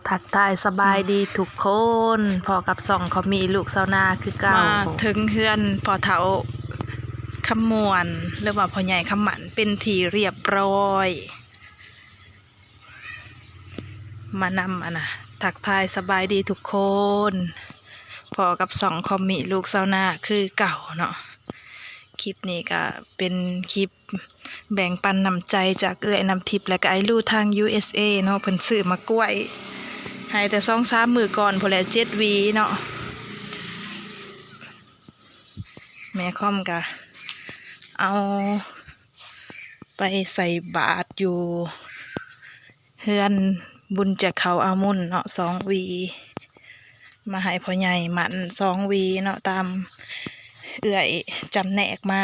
ทักทายสบายดีทุกคนพอกับส่องเขามีลูกสาวนาคือเก่ามาถึงเฮือนพอเฒ่าขมวนหรือว่าพ่อใหญ่ขมันเป็นที่เรียบร้อยมานำทักทายสบายดีทุกคนพอกับส่องเขามีลูกสาวนาคือเก่าเนาะคลิปนี้ก็เป็นคลิปแบ่งปันน้ำใจจากเอื้อยน้ำทิพย์และก็ไอ้ลูกทาง USA เนาะเพิ่นซื้อมากล้วยให้แต่2-3 มื้อก่อนพอแหละ7 หวีเนาะแม่ค่อมก็เอาไปใส่บาตรอยู่เฮือนบุญจะเขาอามุนเนาะ2 หวีมาให้พ่อใหญ่หมัน2 หวีเนาะตามเอื้อยจำแนกมา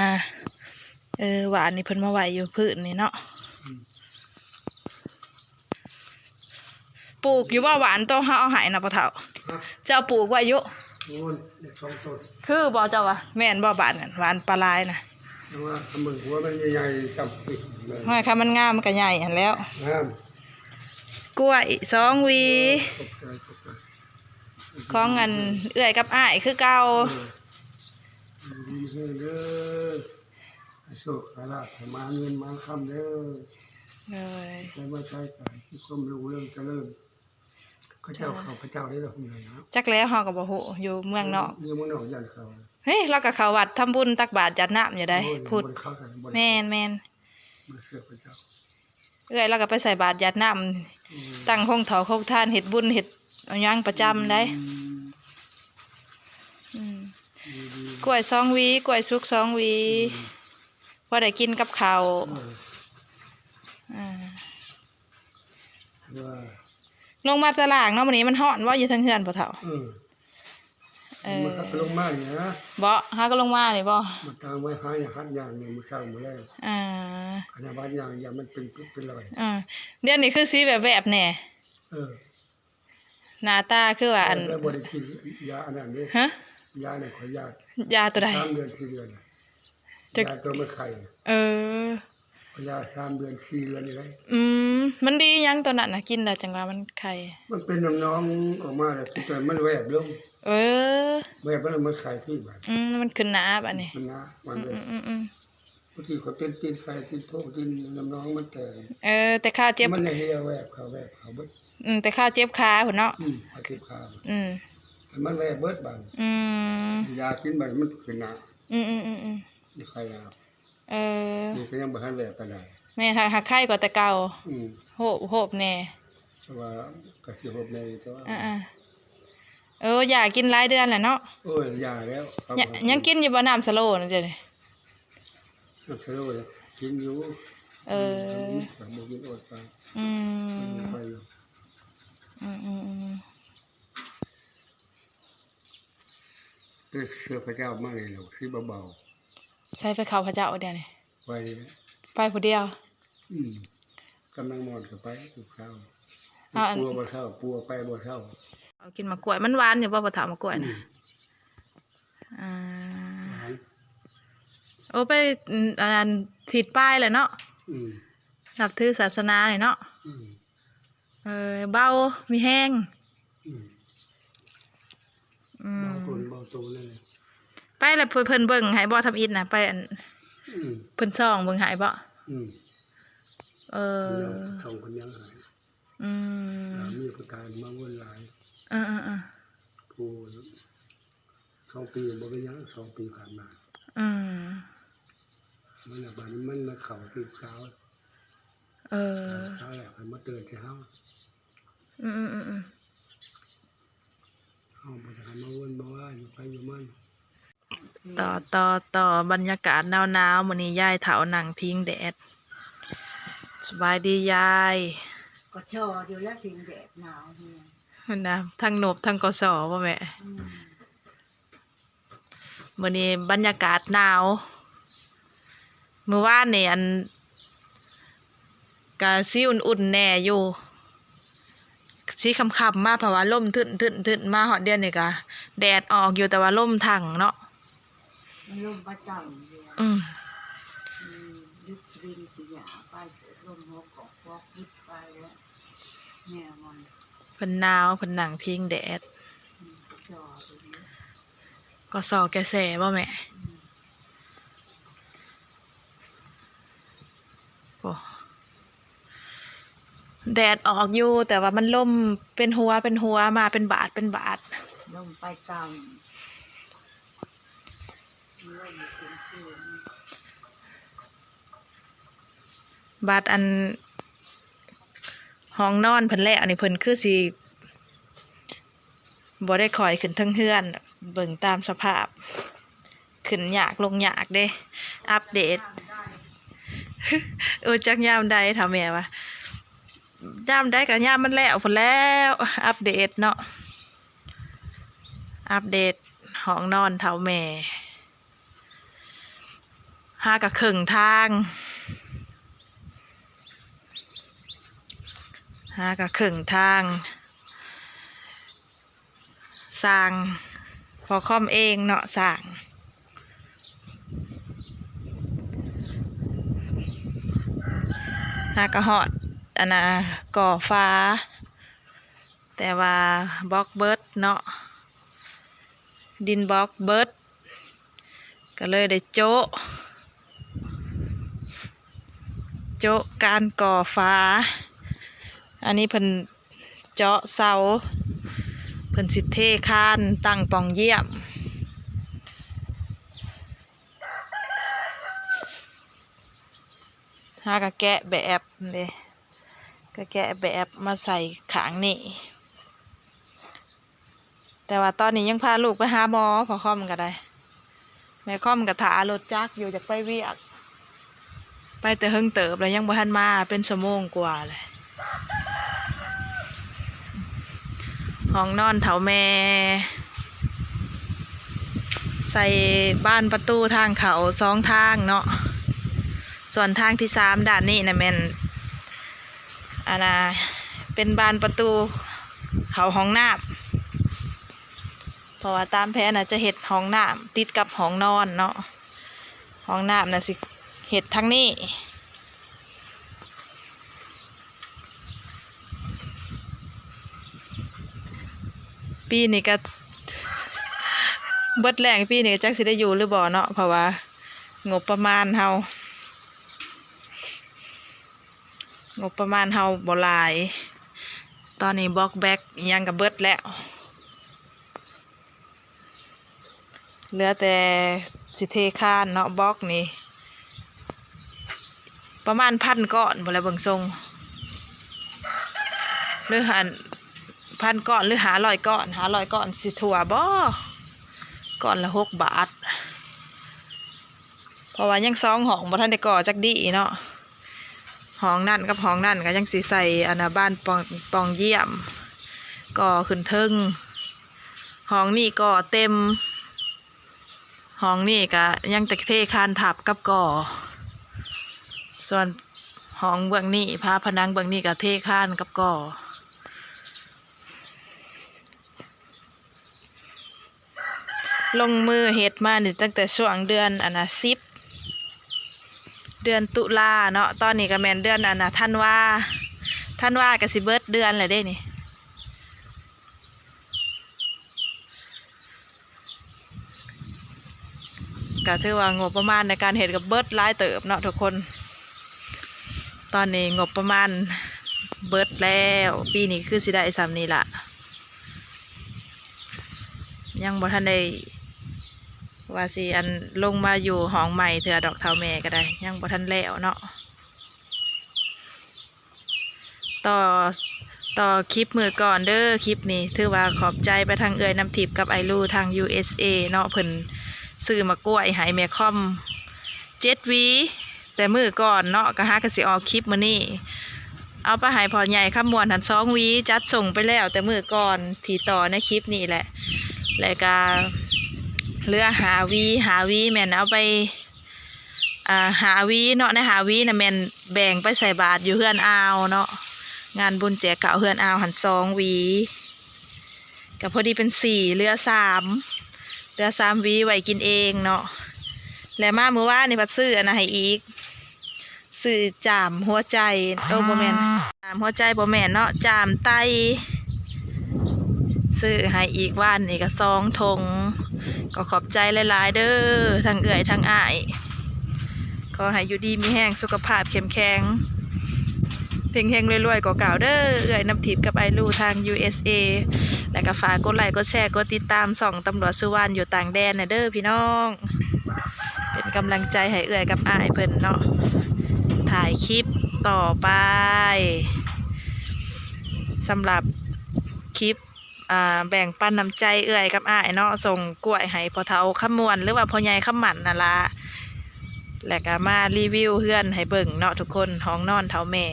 หวานนี่เพิ่นมาไว้อยู่พื้นนี่เนาะปลูกอยู่ว่าหวานต้องเฮาเอาให้นะพ่อเฒ่าเจ้าปลูกไว้อยู่คือบ่เจ้าวะแม่นบ่บานนั่นหวานปลาลายน่ะว่ามือหัวมันใหญ่ๆจับปิดเลยห้อยค่ะมันงามมันก็ใหญ่หั่นแล้วงามกล้วย2 หวีของเงินเอื้อยกับอ้ายคือเก่าดีเด้อโชคลาภมาเงินมาคำเด้อเลยใช้มาใช้จ่ายที่ความรู้เรื่องเจริญเขาเจ้าเขาพระเจ้าได้หรอกเลยนะจักแล้วเฮาก็บ่ฮู้อยู่เมืองนอกอยู่เมืองนอกยันเขาเฮ้ยเราก็เข้าวัดทำบุญตักบาตรจัดน้ำอยู่ได้พูดแม่นเอ้ยเราก็ไปใส่บาตรยัดน้ำตั้งคงเถาคงทานเฮ็ดบุญเฮ็ดเอาหยังประจำได้กล้วย2 หวีกล้วยสุก2 หวีพอได้กินกับข้าวลงมาตลาดเนาะมื้อนี้มันร้อนว่าอยู่ทางเฮือนพ่อเฒ่ามันก็ลงมาอย่างนี้บ่หาก็ลงมานี่บ่มันทางไว้หาอย่างหัดอย่างเนี่ยมือเช้ามือแรกอันนี้บ้านอย่างมันเป็นรอยเดี๋ยวนี้คือสีแบบแน่หน้าตาคือว่าอันแล้วบ่ได้กินยาอันนั้นนี่ฮะยาเนี่ยขอยาตัวใด3 เดือน 4 เดือนยาตัวมันไข่ยา3 เดือน 4 เดือนนี่เลยมันดียังตัวนั้นน่ะกินแล้วจังว่ามันไข่มันเป็นน้องออกมาแล้วแต่มันแวบลงแวบแล้วมันไข่ขึ้นมามันขึ้นหนาบัดนี้มันหนามันเลยบางทีเขาเป็นตีนไข่ตีนโพกตีนน้องมันแต่แต่ข้าเจ็บมันเหี่ยวแวบเขาเบิดแต่ข้าเจ็บขาพุ่นเนาะเขาเจ็บขามันแวบเบิดบางยากินไปมันขึ้นหนานี่ไข่นี่ก็ยังบ่ทันแวบปานใดแม่หักไข้กว่าแต่เก่าโหบแน่เพราะว่าก็สิโหบแน่แต่ว่าอยากกินหลายเดือนแหละเนาะยาแล้วยังกินอยู่บ่น้ำสโลว์นั่นเด้นี่น้ำสโลว์กินอยู่บ่กินอดไปไปอยู่เชื่อพระเจ้ามากเลยลูกสิเบาๆใช้ไปเข้าพระเจ้าเดี๋ยวนี้ไปผู้เดียวกำลังมอนก็ไปลูกเช้าปัวบ่เช้าปัวไปบ่เช้าเอากินมะกล้วยมันหวานอยู่บ่ถามมะกล้วยน่ะไปอันถิดป้ายเลยเนาะนับถือศาสนาเลยเนาะเบามีแห้งเบาคนเบาตัวเลยไปแล้วเพิ่นเบิ่งให้บ่ทำอิฐน่ะไปอันเพิ่นซ่องเบิ่งให้บ่ส่งคนยังหายมีประการมาวนหลายผู้2 ปีบ่เป็นยัง2 ปีผ่านมามันบานมันมาเข้าที่เช้าเช้าแหละมันมาเตือนเช้าเอาบ่ได้มาวนบ่ว่าอยู่ไปอยู่มันต่อบรรยากาศหนาวๆมื้อนี้ยายเฒ่านั่งพิงแดดสบายดียายก็ชออยู่แล้วพิงแดดหนาวนี่นะทั้งนบทั้งกสบ่แม่มื้อนี้บรรยากาศหนาวเมื่อวานนี่อันก็สิอุ่นๆแน่อยู่สิค่ำๆมาเพราะว่าลมทึนๆมาฮอดเดือนนี่ก็แดดออกอยู่แต่ว่าลมทั่งเนาะลมประจำเลยยุบรินสิยาไปลมหัวกอกยึดไปแล้วแนวมัน เพิ่นหนาวเพิ่นนั่งพิงแดด จอไปนี้ ก็สอแกแสบ่แม่โอ้แดดออกอยู่แต่ว่ามันล่มเป็นหัวมาเป็นบาทลมไปต่ำลมเป็นสูง บาทอันห้องนอนเพิ่นแล้วนี่เพิ่นคือสิบ่ได้คอยขึ้นเทิงเฮือนเบิ่งตามสภาพขึ้นยากลงยากเด้อัปเดต จักยามใดถามแม่ว่ายามใดก็ยามมันแล้วพุ่นแล้วอัปเดตเนาะอัปเดตห้องนอนเฒ่าแม่หาก็ครึ่งทางสร้างพอค่อมเองเนาะสร้างหากระหอดอันน่ะก่อฟ้าแต่ว่าบล็อกเบิดเนาะดินบล็อกเบิดก็เลยได้โจะการก่อฟ้าอันนี้เพิ่นเจาะเสาเพิ่นสิเทคานตั้งปองเยี่ยมหากะแกะแบบเด้ก็แกะแบบมาใส่ขางนี่แต่ว่าตอนนี้ยังพาลูกไปหาหมอพอค่อมก็ได้แม่ค่อมก็ถารถจักรอยู่จากไปเวียกไปแต่เฮิงเติบแล้วยังบ่ทันมาเป็นชั่วโมงกว่าเลยห้องนอนเฒ่าแม่ใส่บ้านประตูทางเขา2 ทางเนาะส่วนทางที่3ด้านนี้นะแม่นอันน่ะเป็นบานประตูเขาห้องน้ำเพราะว่าตามแผนน่ะจะเฮ็ดห้องน้ำติดกับห้องนอนเนาะห้องน้ำน่ะสิเฮ็ดทางนี้ปีนี้ก็เบิดแรงปีนี้จักสิได้อยู่หรือบ่เนาะเพราะว่างบประมาณเฮาบ่หลายตอนนี้บล็อกแบกยังกับเบิดแล้วเหลือแต่สิเทคานเนาะบล็อกนี่ประมาณ1,000 ก้อนบ่แล้วเบิ่งทรงหรือ1,000 ก้อนหรือ500 ก้อนสิทั่วบ่ก้อนละ6 บาทเพราะว่ายัง2 ห้องบ่ทันได้ก่อจักดีเนาะห้องนั่นกับห้องนั่นก็ยังสิใส่อันน่ะบ้านปองเยี่ยมก่อขึ้นเทิงห้องนี่ก่อเต็มห้องนี่ก็ยังตะเทคานทับกับก่อส่วนห้องเบื้องนี้ผาผนังเบื้องนี้ก็เทคานกับก่อลงมือเฮ็ดมานี่ตั้งแต่ช่วงเดือนอันน่ะ10เดือนตุลาเนาะตอนนี้ก็แม่นเดือนอันน่ะธันวาก็สิเบิดเดือนแล้วเด้นี่ก็ถือว่างบประมาณในการเฮ็ดกับเบิดหลายเติบเนาะทุกคนตอนนี้งบประมาณเบิดแล้วปีนี้คือสิได้ซ้ำนี้ล่ะยังบ่ทันได้ว่าสิอันลงมาอยู่ห้องใหม่เถื่อดอกเฒ่าแม่ก็ได้ยังบ่ทันแล้วเนาะต่อคลิปมือก่อนเด้อคลิปนี้ถือว่าขอบใจไปทางเอื้อยน้ำทิพย์กับไอรูทาง USA เนาะเพิ่นซื้อมากล้วยให้แม่ค่อม7 หวีแต่มือก่อนเนาะก็หากันสิออกคลิปมื้อนี้เอาไปให้พ่อใหญ่คำมวนหัน2 หวีจัดส่งไปแล้วแต่มือก่อนที่ต่อในคลิปนี้แหละแล้วก็เหลือ5 หวีแม่นเอาไป5 หวีเนาะใน5 หวีน่ะแม่นแบ่งไปใส่บาตรอยู่เฮือนอาวเนาะงานบุญแจกเก่าเฮือนอาวหัน2 หวีก็พอดีเป็น4เหลือ3 หวีไว้กินเองเนาะแล้วมามื้อวานนี่พัดซื้ออันน่ะให้อีกซื้อจามหัวใจบ่แม่นจามหัวใจบ่แม่นเนาะจามไต ซื้อให้อีกว่านนี่ก็2 ถุงก็ขอบใจหลายๆเด้อทั้งเอื้อยทั้งอ้ายขอให้อยู่ดีมีแห้งสุขภาพเข้มแข็งเพ่งเฮงรวยๆก็กล่าวเด้อเอื้อยน้ำทิพย์กับไอลูทาง USA และก็ฝากกดไลค์กดแชร์กดติดตามส่องตำรวจสุวรรณอยู่ต่างแดนนะเด้อพี่น้องเป็นกำลังใจให้เอื้อยกับอ้ายเพิ่นเนาะถ่ายคลิปต่อไปสำหรับคลิปแบ่งปันน้ำใจเอื้อยกับอ้ายเนาะส่งกล้วยให้พ่อเฒ่าขมวนหรือว่าพ่อใหญ่ขมันนั่นละและก็มารีวิวเฮือนให้เบิ่งเนาะทุกคนห้องนอนเฒ่าแม่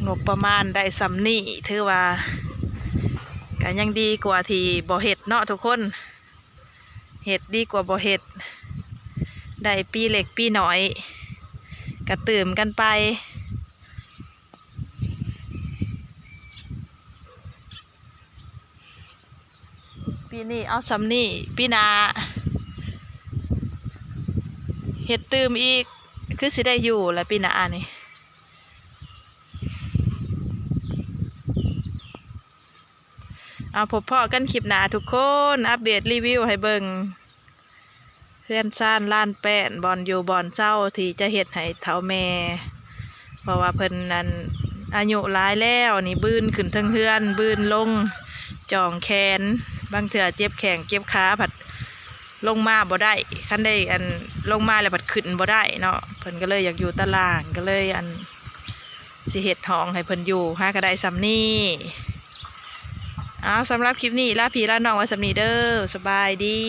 งบประมาณได้สำนี่ถือว่าก็ยังดีกว่าที่บ่เฮ็ดเนาะทุกคนเฮ็ดดีกว่าบ่เฮ็ดได้ปีเล็กปีน้อยก็ตื่มกันไปปีนี้เอาสำนี่ปีหน้าเฮ็ดตื่มอีกคือสิได้อยู่แล้วปีหน้านี่เอาพบพ่อกันคลิปหน้าทุกคนอัปเดตรีวิวให้เบิ่งเพื่อนซ่านล้านแป้นบอนอยู่บอนเจ้าที่จะเฮ็ดให้เฒ่าแม่เพราะว่าเพิ่นนั้นอายุหลายแล้วนี่บื้นขึ้นทั้งเฮือนบื้นลงจ่องแขนบางเถื่อเจ็บแข้งเจ็บขาผัดลงมาบ่ได้คันได้ลงมาแล้วผัดขึ้นบ่ได้เนาะเพิ่นก็เลยอยากอยู่ตารางก็เลยสิเฮ็ดห้องให้เพิ่นอยู่หาก็ได้ซำนี้เอาสำหรับคลิปนี้ลาพี่ลาน้องไว้สำนี้เด้อสบายดี